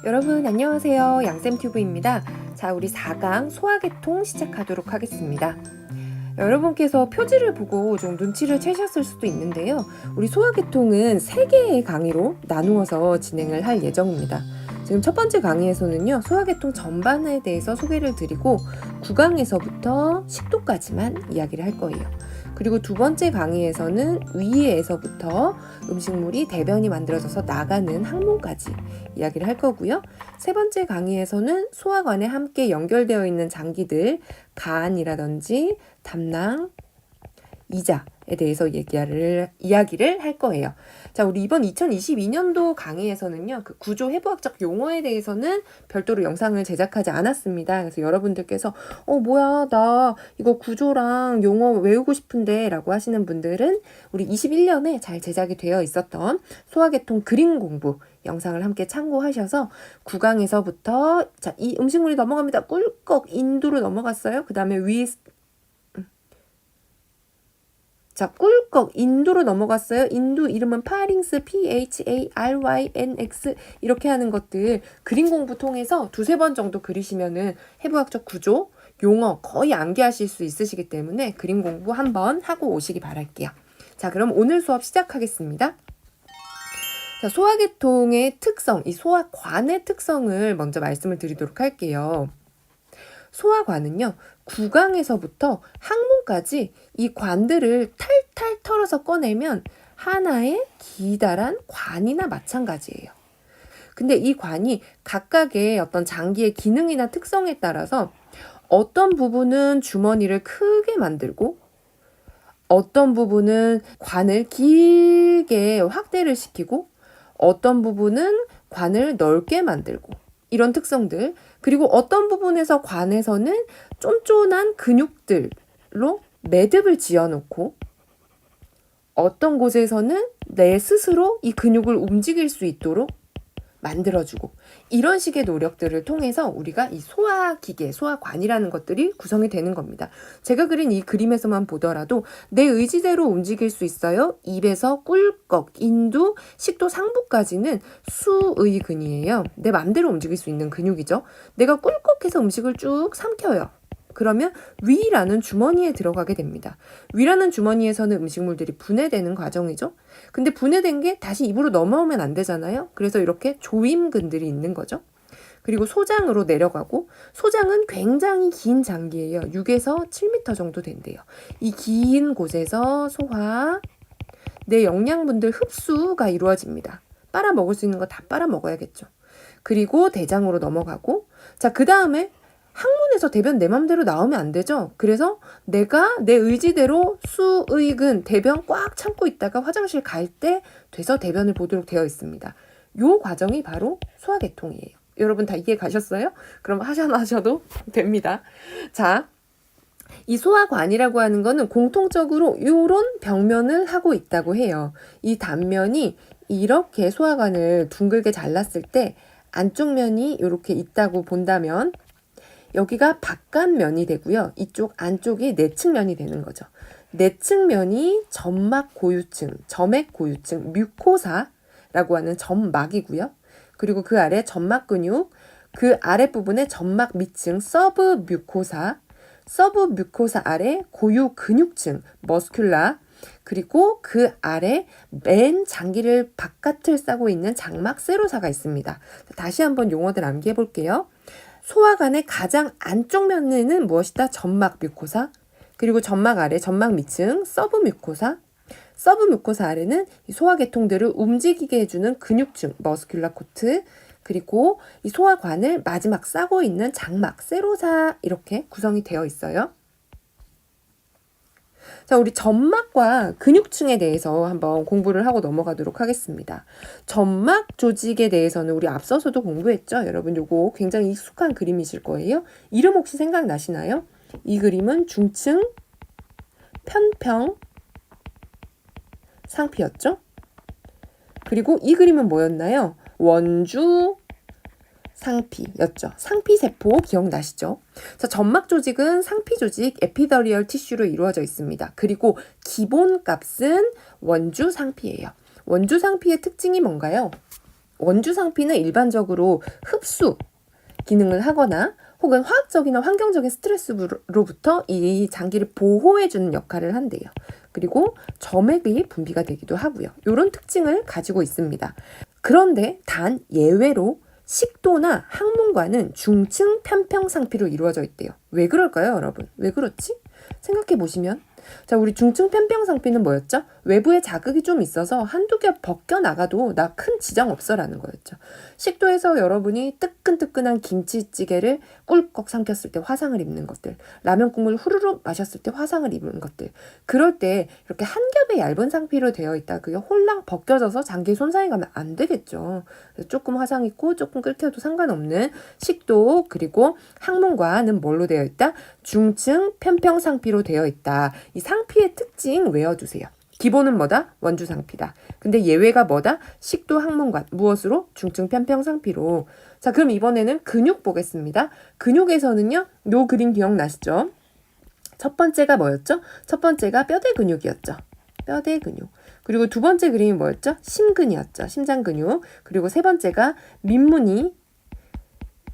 여러분 안녕하세요. 양쌤튜브입니다. 자, 우리 4강 소화계통 시작하도록 하겠습니다. 여러분께서 표지를 보고 좀 눈치를 채셨을 수도 있는데요. 우리 소화계통은 3개의 강의로 나누어서 진행을 할 예정입니다. 지금 첫 번째 강의에서는요, 소화계통 전반에 대해서 소개를 드리고 9강에서부터 식도까지만 이야기를 할 거예요. 그리고 두 번째 강의에서는 위에서부터 음식물이 대변이 만들어져서 나가는 항문까지 이야기를 할 거고요. 세 번째 강의에서는 소화관에 함께 연결되어 있는 장기들, 간이라든지 담낭, 이자에 대해서 이야기를 할 거예요. 자, 우리 이번 2022년도 강의에서는요, 그 구조 해부학적 용어에 대해서는 별도로 영상을 제작하지 않았습니다. 그래서 여러분들께서 뭐야, 나 이거 구조랑 용어 외우고 싶은데 라고 하시는 분들은 우리 21년에 잘 제작이 되어 있었던 소화계통 그림 공부 영상을 함께 참고하셔서 9강에서부터 자, 이 음식물이 넘어갑니다. 꿀꺽 인두로 넘어갔어요. 그 다음에 자, 꿀꺽 인두로 넘어갔어요. 인두 이름은 파링스 PHARYNX 이렇게 하는 것들 그림 공부 통해서 두세 번 정도 그리시면은 해부학적 구조, 용어 거의 암기하실 수 있으시기 때문에 그림 공부 한번 하고 오시기 바랄게요. 자, 그럼 오늘 수업 시작하겠습니다. 자, 소화계통의 특성, 이 소화관의 특성을 먼저 말씀을 드리도록 할게요. 소화관은요, 구강에서부터 항문까지 이 관들을 탈탈 털어서 꺼내면 하나의 기다란 관이나 마찬가지예요. 근데 이 관이 각각의 어떤 장기의 기능이나 특성에 따라서 어떤 부분은 주머니를 크게 만들고 어떤 부분은 관을 길게 확대를 시키고 어떤 부분은 관을 넓게 만들고 이런 특성들, 그리고 어떤 부분에서 관에서는 쫀쫀한 근육들로 매듭을 지어놓고 어떤 곳에서는 내 스스로 이 근육을 움직일 수 있도록 만들어주고 이런 식의 노력들을 통해서 우리가 이 소화기계, 소화관이라는 것들이 구성이 되는 겁니다. 제가 그린 이 그림에서만 보더라도 내 의지대로 움직일 수 있어요. 입에서 꿀꺽, 인두, 식도 상부까지는 수의근이에요. 내 맘대로 움직일 수 있는 근육이죠. 내가 꿀꺽해서 음식을 쭉 삼켜요. 그러면 위라는 주머니에 들어가게 됩니다. 위라는 주머니에서는 음식물들이 분해되는 과정이죠. 근데 분해된 게 다시 입으로 넘어오면 안 되잖아요. 그래서 이렇게 조임근들이 있는 거죠. 그리고 소장으로 내려가고, 소장은 굉장히 긴 장기예요. 6에서 7m 정도 된대요. 이 긴 곳에서 소화, 내 영양분들 흡수가 이루어집니다. 빨아먹을 수 있는 거 다 빨아먹어야겠죠. 그리고 대장으로 넘어가고, 자, 그 다음에 항문에서 대변 내 맘대로 나오면 안 되죠. 그래서 내가 내 의지대로 수의근, 대변 꽉 참고 있다가 화장실 갈 때 돼서 대변을 보도록 되어 있습니다. 요 과정이 바로 소화계통이에요. 여러분 다 이해 가셨어요? 그럼 하셔도 됩니다. 자, 이 소화관이라고 하는 거는 공통적으로 요런 벽면을 하고 있다고 해요. 이 단면이 이렇게 소화관을 둥글게 잘랐을 때 안쪽 면이 이렇게 있다고 본다면 여기가 바깥면이 되고요. 이쪽 안쪽이 내측면이 되는 거죠. 내측면이 점막 고유층, 점액 고유층, 뮤코사라고 하는 점막이고요. 그리고 그 아래 점막 근육, 그 아랫부분에 점막 밑층, 서브 뮤코사 아래 고유 근육층, 머스큘라, 그리고 그 아래 맨 장기를 바깥을 싸고 있는 장막 세로사가 있습니다. 다시 한번 용어들 암기해 볼게요. 소화관의 가장 안쪽 면에는 무엇이다? 점막 뮤코사, 그리고 점막 아래, 점막 밑층, 서브 뮤코사 아래는 이 소화계통들을 움직이게 해주는 근육층, 머스큘라 코트, 그리고 이 소화관을 마지막 싸고 있는 장막, 세로사 이렇게 구성이 되어 있어요. 자, 우리 점막과 근육층에 대해서 한번 공부를 하고 넘어가도록 하겠습니다. 점막 조직에 대해서는 우리 앞서서도 공부했죠? 여러분 요거 굉장히 익숙한 그림이실 거예요. 이름 혹시 생각나시나요? 이 그림은 중층, 편평, 상피였죠? 그리고 이 그림은 뭐였나요? 원주, 상피였죠. 상피세포 기억나시죠? 자, 점막 조직은 상피 조직, 에피더리얼 티슈로 이루어져 있습니다. 그리고 기본 값은 원주 상피예요. 원주 상피의 특징이 뭔가요? 원주상피는 일반적으로 흡수 기능을 하거나 혹은 화학적이나 환경적인 스트레스로부터 이 장기를 보호해주는 역할을 한대요. 그리고 점액이 분비가 되기도 하고요. 이런 특징을 가지고 있습니다. 그런데 단 예외로 식도나 항문관은 중층 편평상피로 이루어져 있대요. 왜 그럴까요, 여러분? 왜 그렇지? 생각해 보시면 자, 우리 중증 편평상피는 뭐였죠? 외부에 자극이 좀 있어서 한두 겹 벗겨나가도 나 큰 지장 없어라는 거였죠. 식도에서 여러분이 뜨끈뜨끈한 김치찌개를 꿀꺽 삼켰을 때 화상을 입는 것들, 라면 국물 후루룩 마셨을 때 화상을 입는 것들, 그럴 때 이렇게 한 겹의 얇은 상피로 되어 있다 그게 홀랑 벗겨져서 장기 손상이 가면 안 되겠죠. 조금 화상 있고 조금 끓여도 상관없는 식도 그리고 항문관은 뭘로 되어 있다? 중층 편평상피로 되어 있다. 이 상피의 특징 외워두세요. 기본은 뭐다? 원주상피다. 근데 예외가 뭐다? 식도 항문관. 무엇으로? 중증 편평상피로. 자, 그럼 이번에는 근육 보겠습니다. 근육에서는요, 요 그림 기억나시죠? 첫 번째가 뭐였죠? 첫 번째가 뼈대 근육이었죠. 뼈대 근육. 그리고 두 번째 그림이 뭐였죠? 심근이었죠. 심장 근육. 그리고 세 번째가 민무늬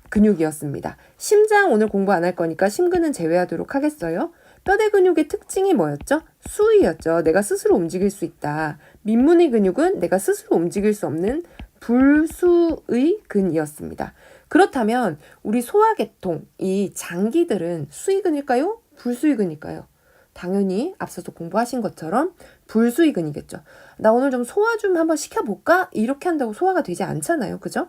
근육이었습니다. 심장 오늘 공부 안 할 거니까 심근은 제외하도록 하겠어요. 뼈대 근육의 특징이 뭐였죠? 수위였죠. 내가 스스로 움직일 수 있다. 민무늬 근육은 내가 스스로 움직일 수 없는 불수의 근이었습니다. 그렇다면 우리 소화계통, 이 장기들은 수의근일까요? 불수의근일까요? 당연히 앞서서 공부하신 것처럼 불수의근이겠죠. 나 오늘 좀 소화 좀 한번 시켜볼까? 이렇게 한다고 소화가 되지 않잖아요. 그죠?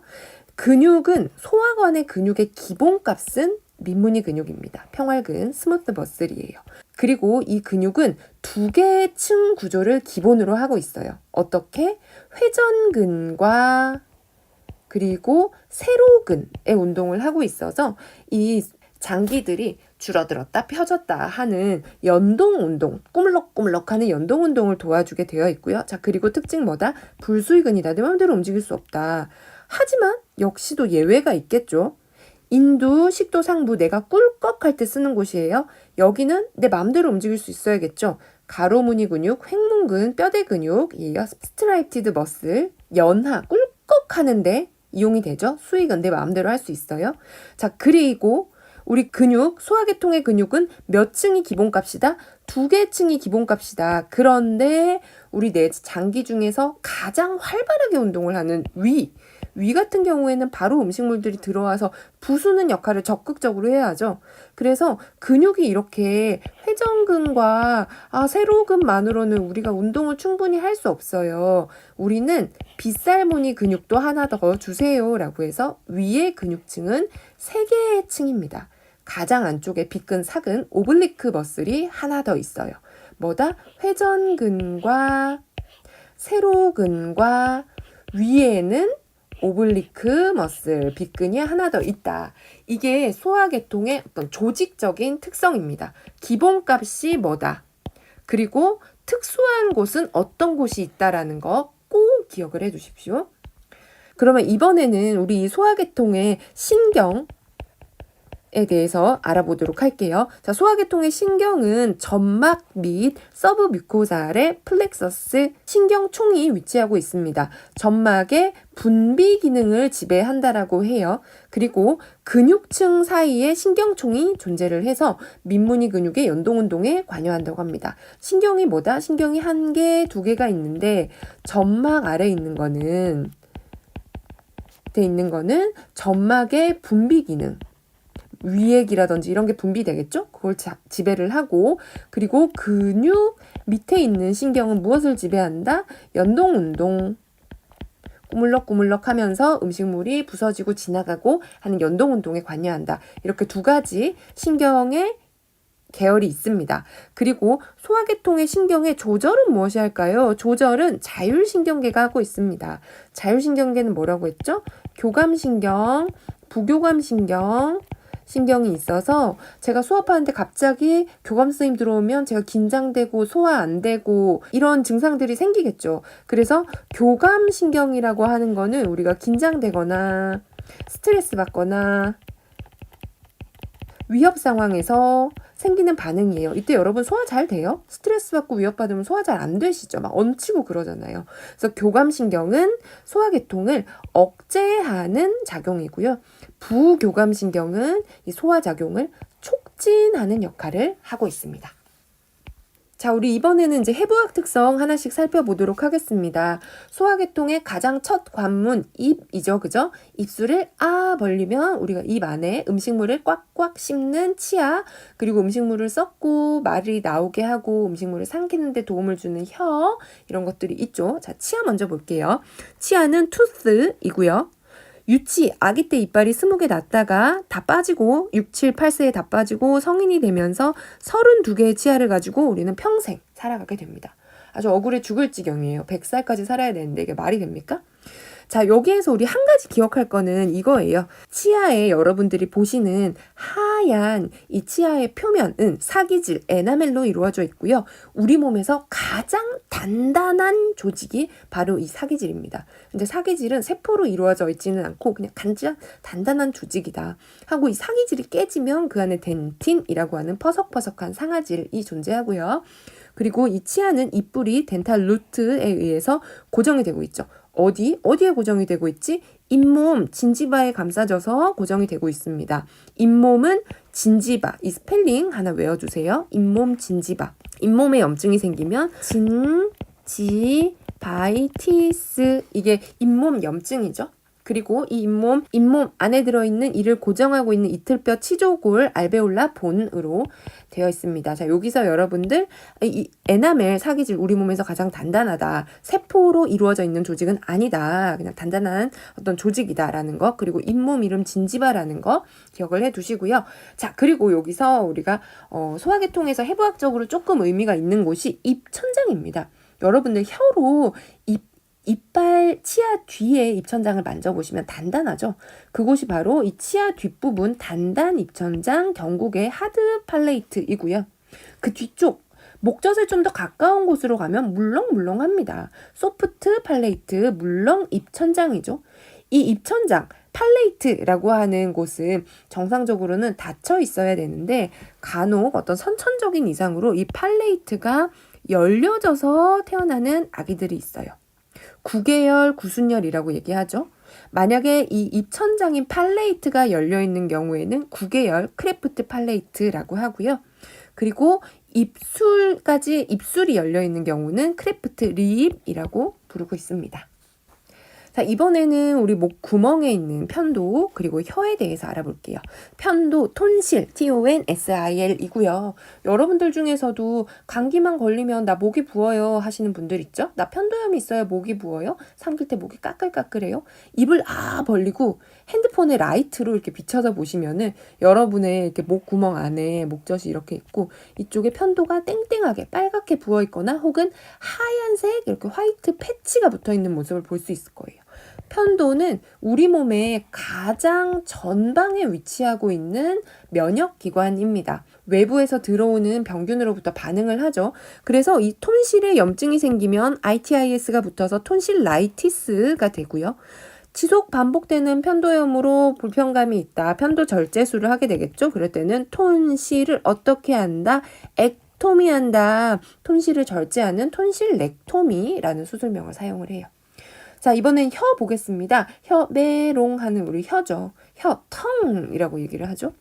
근육은 소화관의 근육의 기본값은 민무늬 근육입니다. 평활근, 스무트 머슬이에요. 그리고 이 근육은 두 개의 층 구조를 기본으로 하고 있어요. 어떻게? 회전근과 그리고 세로근의 운동을 하고 있어서 이 장기들이 줄어들었다 펴졌다 하는 연동 운동, 꾸물럭꾸물럭 하는 연동 운동을 도와주게 되어 있고요. 자, 그리고 특징 뭐다? 불수의근이다. 내 마음대로 움직일 수 없다. 하지만 역시도 예외가 있겠죠. 인두, 식도, 상부 내가 꿀꺽 할 때 쓰는 곳이에요. 여기는 내 마음대로 움직일 수 있어야겠죠. 가로무늬 근육, 횡문근, 뼈대 근육이에요. 스트라이티드 머슬, 연하, 꿀꺽 하는데 이용이 되죠. 수익은 내 마음대로 할 수 있어요. 자, 그리고 우리 근육, 소화계통의 근육은 몇 층이 기본값이다? 두 개 층이 기본값이다. 그런데 우리 내 장기 중에서 가장 활발하게 운동을 하는 위 같은 경우에는 바로 음식물들이 들어와서 부수는 역할을 적극적으로 해야죠. 그래서 근육이 이렇게 회전근과 세로근만으로는 우리가 운동을 충분히 할 수 없어요. 우리는 빗살무늬 근육도 하나 더 주세요 라고 해서 위의 근육층은 3개의 층입니다. 가장 안쪽에 빗근, 사근, 오블리크 머슬이 하나 더 있어요. 뭐다? 회전근과 세로근과 위에는 오블리크 머슬, 빗근이 하나 더 있다. 이게 소화계통의 어떤 조직적인 특성입니다. 기본값이 뭐다. 그리고 특수한 곳은 어떤 곳이 있다라는 거 꼭 기억을 해 주십시오. 그러면 이번에는 우리 소화계통의 신경 에 대해서 알아보도록 할게요. 자, 소화계통의 신경은 점막 및 서브 뮤코사 아래 플렉서스 신경총이 위치하고 있습니다. 점막의 분비 기능을 지배한다라고 해요. 그리고 근육층 사이에 신경총이 존재를 해서 민무늬 근육의 연동운동에 관여한다고 합니다. 신경이 뭐다? 신경이 1개, 2개가 있는데 점막 아래 있는 거는 점막의 분비 기능 위액이라든지 이런 게 분비되겠죠? 그걸 지배를 하고 그리고 근육 밑에 있는 신경은 무엇을 지배한다? 연동운동 꾸물럭꾸물럭 하면서 음식물이 부서지고 지나가고 하는 연동운동에 관여한다. 이렇게 2가지 신경의 계열이 있습니다. 그리고 소화계통의 신경의 조절은 무엇이 할까요? 조절은 자율신경계가 하고 있습니다. 자율신경계는 뭐라고 했죠? 교감신경, 부교감신경, 신경이 있어서 제가 수업하는데 갑자기 교감 선생님 들어오면 제가 긴장되고 소화 안 되고 이런 증상들이 생기겠죠. 그래서 교감 신경이라고 하는 거는 우리가 긴장되거나 스트레스 받거나 위협 상황에서 생기는 반응이에요. 이때 여러분 소화 잘 돼요? 스트레스 받고 위협받으면 소화 잘 안 되시죠? 막 얹히고 그러잖아요. 그래서 교감신경은 소화계통을 억제하는 작용이고요. 부교감신경은 이 소화작용을 촉진하는 역할을 하고 있습니다. 자, 우리 이번에는 이제 해부학 특성 하나씩 살펴보도록 하겠습니다. 소화계통의 가장 첫 관문, 입이죠. 그죠? 입술을 벌리면 우리가 입 안에 음식물을 꽉꽉 씹는 치아, 그리고 음식물을 썩고 말이 나오게 하고 음식물을 삼키는 데 도움을 주는 혀, 이런 것들이 있죠. 자, 치아 먼저 볼게요. 치아는 투스이고요. 유치, 아기 때 이빨이 20개 났다가 다 빠지고 6, 7, 8세에 다 빠지고 성인이 되면서 32개의 치아를 가지고 우리는 평생 살아가게 됩니다. 아주 억울해 죽을 지경이에요. 100살까지 살아야 되는데 이게 말이 됩니까? 자, 여기에서 우리 한 가지 기억할 거는 이거예요. 치아에 여러분들이 보시는 하얀 이 치아의 표면은 사기질, 에나멜로 이루어져 있고요. 우리 몸에서 가장 단단한 조직이 바로 이 사기질입니다. 근데 사기질은 세포로 이루어져 있지는 않고 그냥 가장 단단한 조직이다 하고, 이 사기질이 깨지면 그 안에 덴틴이라고 하는 퍼석퍼석한 상아질이 존재하고요. 그리고 이 치아는 입뿌리 덴탈 루트에 의해서 고정이 되고 있죠. 어디에 고정이 되고 있지? 잇몸, 진지바에 감싸져서 고정이 되고 있습니다. 잇몸은 진지바, 이 스펠링 하나 외워주세요. 잇몸, 진지바. 잇몸에 염증이 생기면 진지바이티스, 이게 잇몸 염증이죠. 그리고 이 잇몸 안에 들어있는 이를 고정하고 있는 이틀뼈 치조골 알베올라 본으로 되어 있습니다. 자, 여기서 여러분들 이 에나멜 사기질, 우리 몸에서 가장 단단하다. 세포로 이루어져 있는 조직은 아니다. 그냥 단단한 어떤 조직이다라는 거. 그리고 잇몸 이름 진지바라는 거 기억을 해 두시고요. 자, 그리고 여기서 우리가 소화계통에서 해부학적으로 조금 의미가 있는 곳이 입천장입니다. 여러분들 혀로 이빨 치아 뒤에 입천장을 만져보시면 단단하죠. 그곳이 바로 이 치아 뒷부분 단단 입천장 경국의 하드 팔레이트이고요. 그 뒤쪽 목젖에 좀 더 가까운 곳으로 가면 물렁물렁합니다. 소프트 팔레이트, 물렁 입천장이죠. 이 입천장 팔레이트라고 하는 곳은 정상적으로는 닫혀 있어야 되는데 간혹 어떤 선천적인 이상으로 이 팔레이트가 열려져서 태어나는 아기들이 있어요. 구계열, 구순열이라고 얘기하죠. 만약에 이 입천장인 팔레이트가 열려있는 경우에는 구계열, 크레프트 팔레이트라고 하고요. 그리고 입술이 열려있는 경우는 크레프트 립이라고 부르고 있습니다. 자, 이번에는 우리 목 구멍에 있는 편도 그리고 혀에 대해서 알아볼게요. 편도, 톤실, TONSIL이고요. 여러분들 중에서도 감기만 걸리면 나 목이 부어요 하시는 분들 있죠? 나 편도염이 있어요, 목이 부어요? 삼킬 때 목이 까끌까끌해요? 입을 벌리고 핸드폰에 라이트로 이렇게 비춰서 보시면은 여러분의 이렇게 목 구멍 안에 목젖이 이렇게 있고 이쪽에 편도가 땡땡하게 빨갛게 부어 있거나 혹은 하얀색 이렇게 화이트 패치가 붙어 있는 모습을 볼 수 있을 거예요. 편도는 우리 몸의 가장 전방에 위치하고 있는 면역기관입니다. 외부에서 들어오는 병균으로부터 반응을 하죠. 그래서 이 톤실에 염증이 생기면 ITIS가 붙어서 톤실라이티스가 되고요. 지속 반복되는 편도염으로 불편감이 있다. 편도 절제술을 하게 되겠죠. 그럴 때는 톤실을 어떻게 한다? 액토미한다. 톤실을 절제하는 톤실렉토미라는 수술명을 사용을 해요. 자, 이번엔 혀 보겠습니다. 혀, 메롱하는 우리 혀죠. 혀, 텅이라고 얘기를 하죠.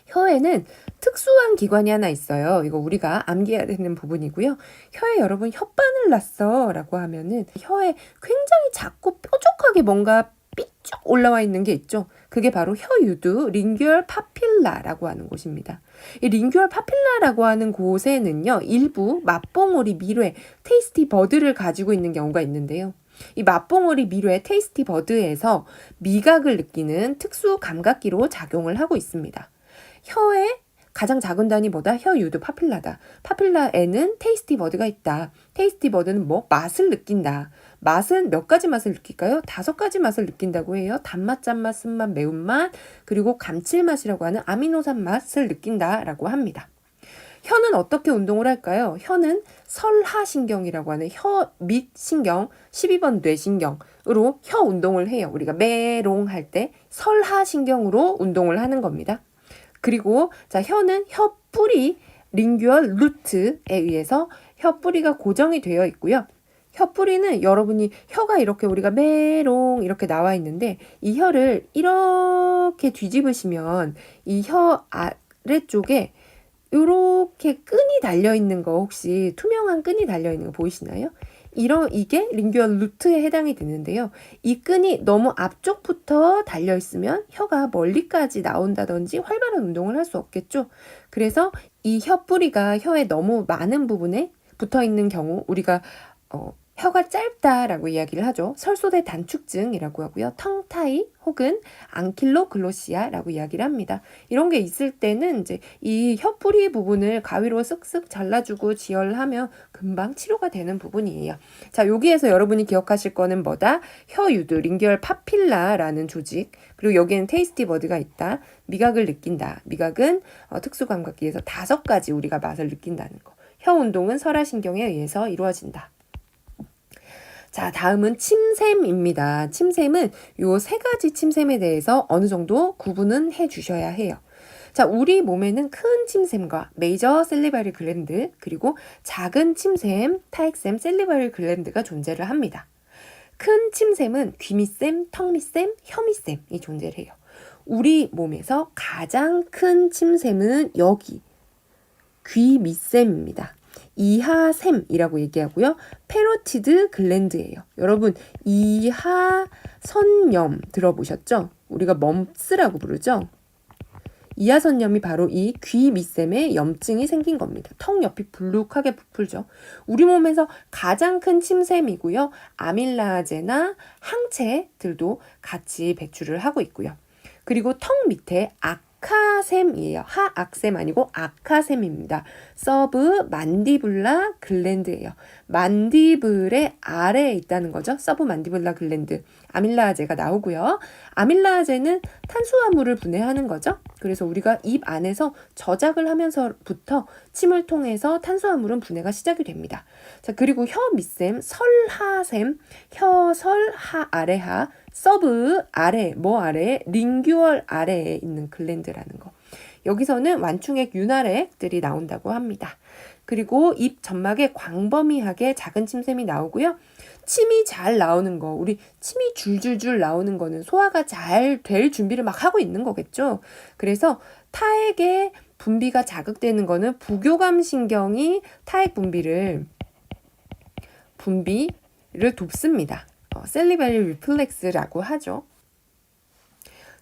혀에는 특수한 기관이 하나 있어요. 이거 우리가 암기해야 되는 부분이고요. 혀에 여러분 혓바늘 났어 라고 하면은 혀에 굉장히 작고 뾰족하게 뭔가 삐쭉 올라와 있는 게 있죠. 그게 바로 혀유두, 링규얼 파필라라고 하는 곳입니다. 이 링규얼 파필라라고 하는 곳에는요, 일부 맛봉오리 미뢰, 테이스티 버드를 가지고 있는 경우가 있는데요. 이 맛봉오리 미뢰, 테이스티 버드에서 미각을 느끼는 특수 감각기로 작용을 하고 있습니다. 혀의 가장 작은 단위 뭐다? 혀유두 파필라다. 파필라에는 테이스티 버드가 있다. 테이스티 버드는 맛을 느낀다. 맛은 몇 가지 맛을 느낄까요? 5가지 맛을 느낀다고 해요. 단맛, 짠맛, 쓴맛, 매운맛, 그리고 감칠맛이라고 하는 아미노산 맛을 느낀다라고 합니다. 혀는 어떻게 운동을 할까요? 혀는 설하신경이라고 하는 혀 밑 신경, 12번 뇌신경으로 혀 운동을 해요. 우리가 메롱 할 때 설하신경으로 운동을 하는 겁니다. 그리고 자, 혀는 혀 뿌리 링규얼 루트에 의해서 혀 뿌리가 고정이 되어 있고요. 혀 뿌리는 여러분이 혀가 이렇게 우리가 메롱 이렇게 나와 있는데 이 혀를 이렇게 뒤집으시면 이 혀 아래쪽에 이렇게 끈이 달려 있는 거 혹시 투명한 끈이 달려 있는 거 보이시나요? 이게 링규얼 루트에 해당이 되는데요. 이 끈이 너무 앞쪽부터 달려 있으면 혀가 멀리까지 나온다든지 활발한 운동을 할 수 없겠죠. 그래서 이 혀 뿌리가 혀에 너무 많은 부분에 붙어 있는 경우 우리가 혀가 짧다라고 이야기를 하죠. 설소대 단축증이라고 하고요. 텅타이 혹은 앙킬로글로시아라고 이야기를 합니다. 이런 게 있을 때는 이제 이 혀뿌리 부분을 가위로 쓱쓱 잘라주고 지혈하면 금방 치료가 되는 부분이에요. 자, 여기에서 여러분이 기억하실 거는 뭐다? 혀유두, 링규얼 파필라라는 조직, 그리고 여기에는 테이스티 버드가 있다. 미각을 느낀다. 미각은 특수감각기에서 5가지 우리가 맛을 느낀다는 거. 혀 운동은 설화신경에 의해서 이루어진다. 자, 다음은 침샘입니다. 침샘은 요 3가지 침샘에 대해서 어느 정도 구분은 해 주셔야 해요. 자, 우리 몸에는 큰 침샘과 메이저 셀리바리 글랜드 그리고 작은 침샘, 타액샘 셀리바리 글랜드가 존재를 합니다. 큰 침샘은 귀밑샘, 턱밑샘, 혀밑샘이 존재를 해요. 우리 몸에서 가장 큰 침샘은 여기 귀밑샘입니다. 이하샘이라고 얘기하고요. 페로티드 글랜드예요. 여러분 이하선염 들어보셨죠? 우리가 멈스라고 부르죠. 이하선염이 바로 이 귀 밑샘에 염증이 생긴 겁니다. 턱 옆이 불룩하게 부풀죠. 우리 몸에서 가장 큰 침샘이고요. 아밀라제나 항체들도 같이 배출을 하고 있고요. 그리고 턱 밑에 아카셈이에요. 하악셈 아니고 아카셈입니다. 서브 만디블라 글랜드예요. 만디블의 아래에 있다는 거죠. 서브 만디블라 글랜드. 아밀라제가 나오고요. 아밀라제는 탄수화물을 분해하는 거죠. 그래서 우리가 입 안에서 저작을 하면서부터 침을 통해서 탄수화물은 분해가 시작이 됩니다. 자, 그리고 혀 밑샘, 설하샘, 혀설 하 아래하, 서브 아래, 아래, 링규얼 아래에 있는 글랜드라는 거. 여기서는 완충액, 윤활액들이 나온다고 합니다. 그리고 입 점막에 광범위하게 작은 침샘이 나오고요. 침이 잘 나오는 거, 우리 침이 줄줄줄 나오는 거는 소화가 잘 될 준비를 막 하고 있는 거겠죠. 그래서 타액의 분비가 자극되는 거는 부교감 신경이 타액 분비를 돕습니다. 셀리버리 리플렉스라고 하죠.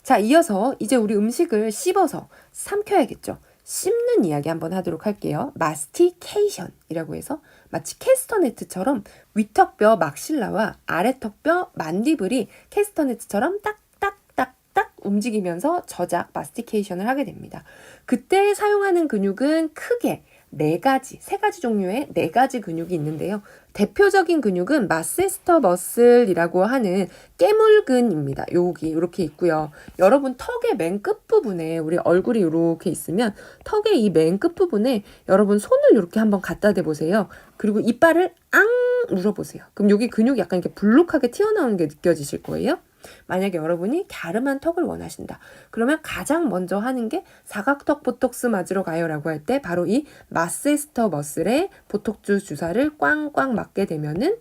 자, 이어서 이제 우리 음식을 씹어서 삼켜야겠죠. 씹는 이야기 한번 하도록 할게요. 마스티케이션이라고 해서 마치 캐스터네트처럼 위턱뼈 막실라와 아래턱뼈 만디블이 캐스터네트처럼 딱딱딱딱 움직이면서 저작 마스티케이션을 하게 됩니다. 그때 사용하는 근육은 크게 3가지 종류의 4가지 근육이 있는데요. 대표적인 근육은 마세스터 머슬이라고 하는 깨물근입니다. 여기 이렇게 있고요. 여러분 턱의 맨 끝부분에 우리 얼굴이 이렇게 있으면 턱의 이 맨 끝부분에 여러분 손을 이렇게 한번 갖다 대보세요. 그리고 이빨을 앙 물어보세요. 그럼 여기 근육이 약간 이렇게 불룩하게 튀어나오는 게 느껴지실 거예요. 만약에 여러분이 갸름한 턱을 원하신다. 그러면 가장 먼저 하는 게 사각턱 보톡스 맞으러 가요 라고 할 때 바로 이 마세스터 머슬에 보톡스 주사를 꽝꽝 맞게 되면은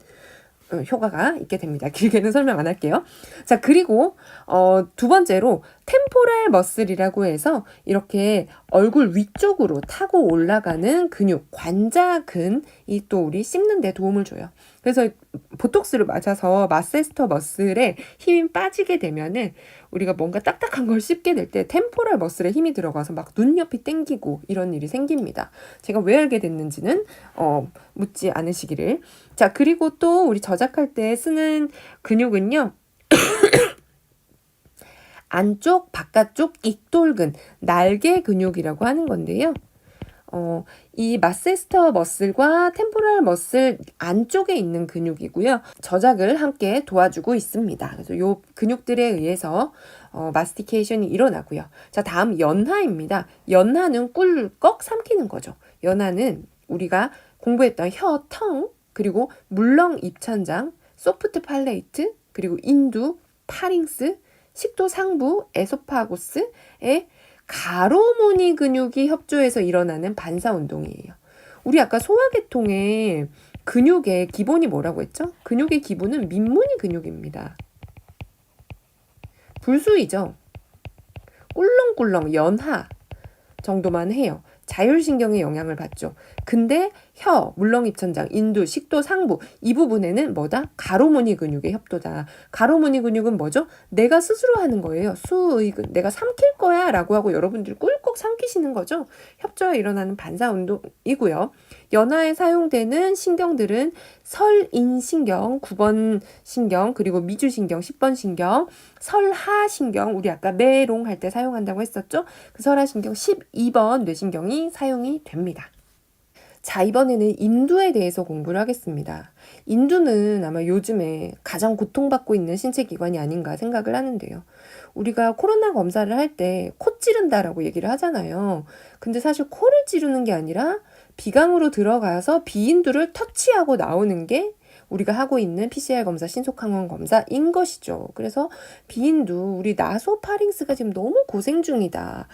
효과가 있게 됩니다. 길게는 설명 안 할게요. 자, 그리고 2번째로 템포랄 머슬이라고 해서 이렇게 얼굴 위쪽으로 타고 올라가는 근육, 관자근이 또 우리 씹는 데 도움을 줘요. 그래서 보톡스를 맞아서 마세스터 머슬에 힘이 빠지게 되면은 우리가 뭔가 딱딱한 걸 씹게 될 때 템포랄 머슬에 힘이 들어가서 막 눈옆이 땡기고 이런 일이 생깁니다. 제가 왜 알게 됐는지는 묻지 않으시기를. 자, 그리고 또 우리 저작할 때 쓰는 근육은요. 안쪽, 바깥쪽, 익돌근, 날개 근육이라고 하는 건데요. 이 마세스터 머슬과 템포럴 머슬 안쪽에 있는 근육이고요. 저작을 함께 도와주고 있습니다. 그래서 이 근육들에 의해서 마스티케이션이 일어나고요. 자, 다음 연하입니다. 연하는 꿀꺽 삼키는 거죠. 연하는 우리가 공부했던 혀, 텅, 그리고 물렁 입천장, 소프트 팔레이트, 그리고 인두, 파링스, 식도 상부, 에소파고스의 가로무늬 근육이 협조해서 일어나는 반사 운동이에요. 우리 아까 소화계통의 근육의 기본이 뭐라고 했죠? 근육의 기본은 민무늬 근육입니다. 불수이죠. 꿀렁꿀렁 연하 정도만 해요. 자율신경의 영향을 받죠. 근데 혀, 물렁입천장, 인두, 식도, 상부 이 부분에는 뭐다? 가로무늬 근육의 협도다. 가로무늬 근육은 뭐죠? 내가 스스로 하는 거예요. 수의근. 내가 삼킬 거야 라고 하고 여러분들이 꿀꺽 삼키시는 거죠. 협조가 일어나는 반사 운동이고요. 연하에 사용되는 신경들은 설인신경, 9번 신경, 그리고 미주신경, 10번 신경, 설하신경, 우리 아까 메롱 할 때 사용한다고 했었죠? 그 설하신경 12번 뇌신경이 사용이 됩니다. 자, 이번에는 인두에 대해서 공부를 하겠습니다. 인두는 아마 요즘에 가장 고통받고 있는 신체 기관이 아닌가 생각을 하는데요. 우리가 코로나 검사를 할 때 코 찌른다라고 얘기를 하잖아요. 근데 사실 코를 찌르는 게 아니라 비강으로 들어가서 비인두를 터치하고 나오는 게 우리가 하고 있는 PCR 검사, 신속항원 검사인 것이죠. 그래서 비인두, 우리 나소파링스가 지금 너무 고생 중이다.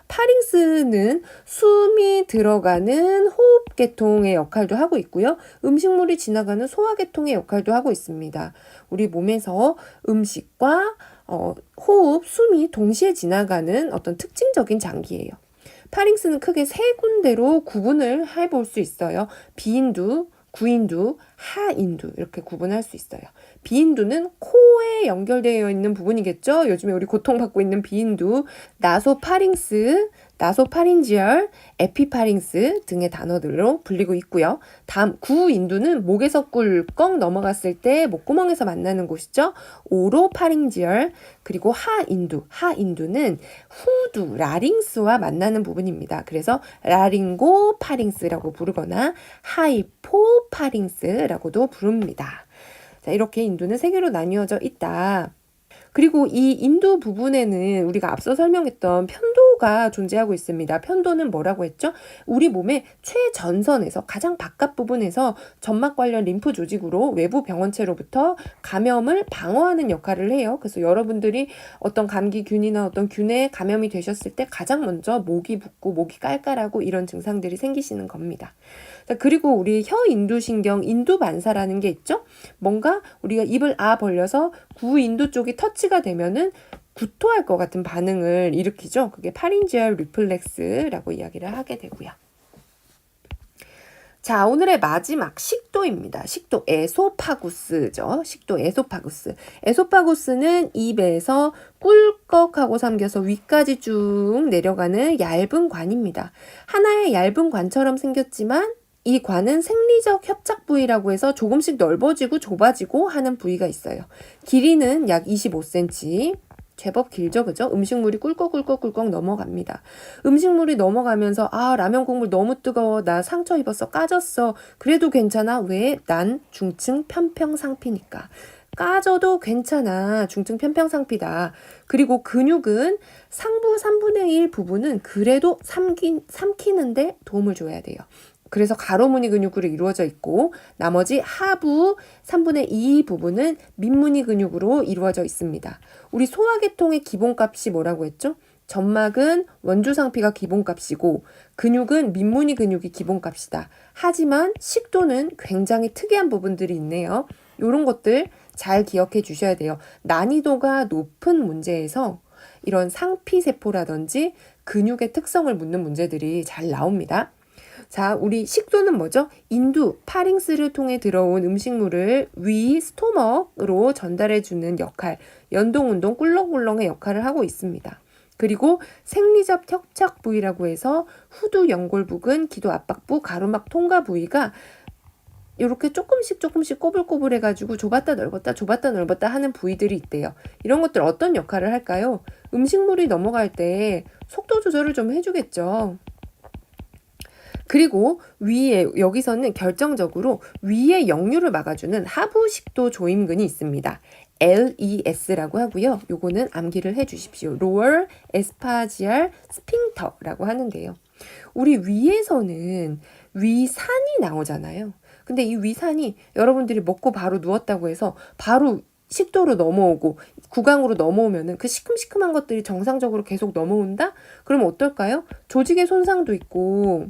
파링스는 숨이 들어가는 호흡계통의 역할도 하고 있고요. 음식물이 지나가는 소화계통의 역할도 하고 있습니다. 우리 몸에서 음식과 호흡, 숨이 동시에 지나가는 어떤 특징적인 장기예요. 파링스는 크게 세 군데로 구분을 해볼 수 있어요. 비인두, 구인두, 하인두 이렇게 구분할 수 있어요. 비인두는 코에 연결되어 있는 부분이겠죠. 요즘에 우리 고통받고 있는 비인두, 나소파린지얼, 에피파링스 등의 단어들로 불리고 있고요. 다음 구인두는 목에서 꿀꺽 넘어갔을 때 목구멍에서 만나는 곳이죠. 오로파링지얼. 그리고 하인두는 후두, 라링스와 만나는 부분입니다. 그래서 라링고파링스라고 부르거나 하이포파링스라고도 부릅니다. 자, 이렇게 인두는 세 개로 나뉘어져 있다. 그리고 이 인두 부분에는 우리가 앞서 설명했던 편도가 존재하고 있습니다. 편도는 뭐라고 했죠? 우리 몸의 최전선에서 가장 바깥 부분에서 점막 관련 림프 조직으로 외부 병원체로부터 감염을 방어하는 역할을 해요. 그래서 여러분들이 어떤 감기균이나 어떤 균에 감염이 되셨을 때 가장 먼저 목이 붓고 목이 깔깔하고 이런 증상들이 생기시는 겁니다. 그리고 우리 혀인두신경, 인두반사라는 게 있죠? 뭔가 우리가 입을 벌려서 구인두 쪽이 터치가 되면은 구토할 것 같은 반응을 일으키죠. 그게 파린지얼 리플렉스라고 이야기를 하게 되고요. 자, 오늘의 마지막 식도입니다. 식도 에소파구스죠. 식도 에소파구스. 에소파구스는 입에서 꿀꺽하고 삼겨서 위까지 쭉 내려가는 얇은 관입니다. 하나의 얇은 관처럼 생겼지만 이 관은 생리적 협착 부위라고 해서 조금씩 넓어지고 좁아지고 하는 부위가 있어요. 길이는 약 25cm. 제법 길죠, 그죠? 음식물이 꿀꺽꿀꺽꿀꺽 넘어갑니다. 음식물이 넘어가면서 라면 국물 너무 뜨거워, 나 상처 입었어, 까졌어. 그래도 괜찮아. 왜? 난 중증 편평상피니까. 까져도 괜찮아. 중증 편평상피다. 그리고 근육은 상부 3분의 1 부분은 그래도 삼키는데 도움을 줘야 돼요. 그래서 가로무늬 근육으로 이루어져 있고 나머지 하부 3분의 2 부분은 민무늬 근육으로 이루어져 있습니다. 우리 소화계통의 기본값이 뭐라고 했죠? 점막은 원주상피가 기본값이고 근육은 민무늬 근육이 기본값이다. 하지만 식도는 굉장히 특이한 부분들이 있네요. 이런 것들 잘 기억해 주셔야 돼요. 난이도가 높은 문제에서 이런 상피세포라든지 근육의 특성을 묻는 문제들이 잘 나옵니다. 자, 우리 식도는 뭐죠? 인두, 파링스를 통해 들어온 음식물을 위, 스토머로 전달해주는 역할, 연동운동, 꿀렁꿀렁의 역할을 하고 있습니다. 그리고 생리적 협착 부위라고 해서 후두 연골 부근, 기도 압박부, 가로막 통과 부위가 이렇게 조금씩 꼬불꼬불 해가지고 좁았다 넓었다 하는 부위들이 있대요. 이런 것들 어떤 역할을 할까요? 음식물이 넘어갈 때 속도 조절을 좀 해주겠죠. 그리고 위에 여기서는 결정적으로 위에 역류를 막아주는 하부식도 조임근이 있습니다. LES라고 하고요. 요거는 암기를 해주십시오. Lower Esophageal Sphincter라고 하는데요. 우리 위에서는 위산이 나오잖아요. 근데 이 위산이 여러분들이 먹고 바로 누웠다고 해서 바로 식도로 넘어오고 구강으로 넘어오면은 그 시큼시큼한 것들이 정상적으로 계속 넘어온다? 그러면 어떨까요? 조직의 손상도 있고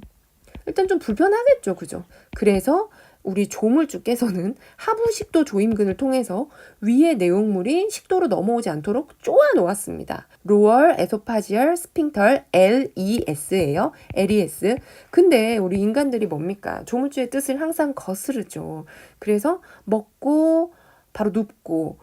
일단 좀 불편하겠죠. 그죠? 그래서 우리 조물주께서는 하부 식도 조임근을 통해서 위의 내용물이 식도로 넘어오지 않도록 쪼아 놓았습니다. Lower Esophageal Sphincter LES예요. LES. 근데 우리 인간들이 뭡니까? 조물주의 뜻을 항상 거스르죠. 그래서 먹고 바로 눕고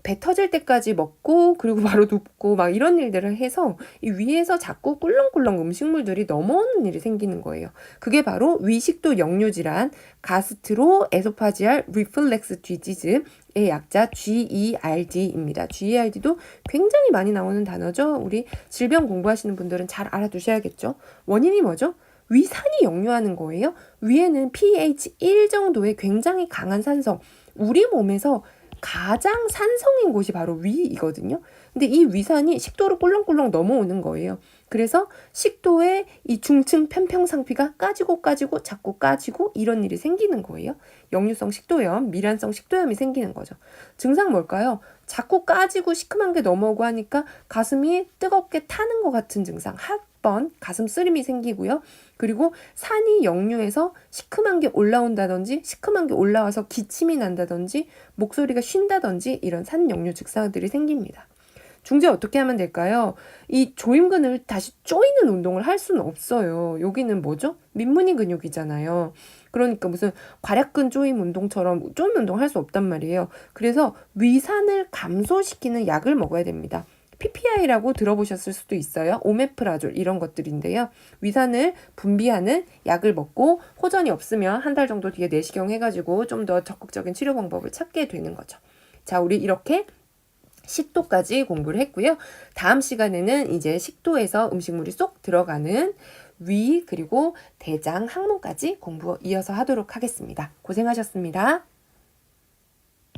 배 터질 때까지 먹고 그리고 바로 눕고 막 이런 일들을 해서 이 위에서 자꾸 꿀렁꿀렁 음식물들이 넘어오는 일이 생기는 거예요. 그게 바로 위식도 역류 질환 가스트로 에소파지알 리플렉스 디지즈의 약자 GERD입니다. GERD도 굉장히 많이 나오는 단어죠. 우리 질병 공부하시는 분들은 잘 알아두셔야겠죠. 원인이 뭐죠? 위산이 역류하는 거예요. 위에는 pH 1 정도의 굉장히 강한 산성, 우리 몸에서 가장 산성인 곳이 바로 위이거든요. 근데 이 위산이 식도로 꿀렁꿀렁 넘어오는 거예요. 그래서 식도에 이 중층 편평상피가 까지고 자꾸 까지고 이런 일이 생기는 거예요. 역류성 식도염, 미란성 식도염이 생기는 거죠. 증상 뭘까요? 자꾸 까지고 시큼한 게 넘어오고 하니까 가슴이 뜨겁게 타는 것 같은 증상. 번 가슴 쓰림이 생기고요. 그리고 산이 역류해서 시큼한 게 올라온다든지 시큼한 게 올라와서 기침이 난다든지 목소리가 쉰다든지 이런 산 역류 증상들이 생깁니다. 중재 어떻게 하면 될까요? 이 조임근을 다시 조이는 운동을 할 수는 없어요. 여기는 뭐죠? 민문이 근육이잖아요. 그러니까 무슨 괄약근 조임 운동처럼 조임 운동을 할 수 없단 말이에요. 그래서 위산을 감소시키는 약을 먹어야 됩니다. PPI라고 들어보셨을 수도 있어요. 오메프라졸 이런 것들인데요. 위산을 분비하는 약을 먹고 호전이 없으면 한 달 정도 뒤에 내시경 해가지고 좀 더 적극적인 치료 방법을 찾게 되는 거죠. 자, 우리 이렇게 식도까지 공부를 했고요. 다음 시간에는 이제 식도에서 음식물이 쏙 들어가는 위 그리고 대장 항문까지 공부 이어서 하도록 하겠습니다. 고생하셨습니다.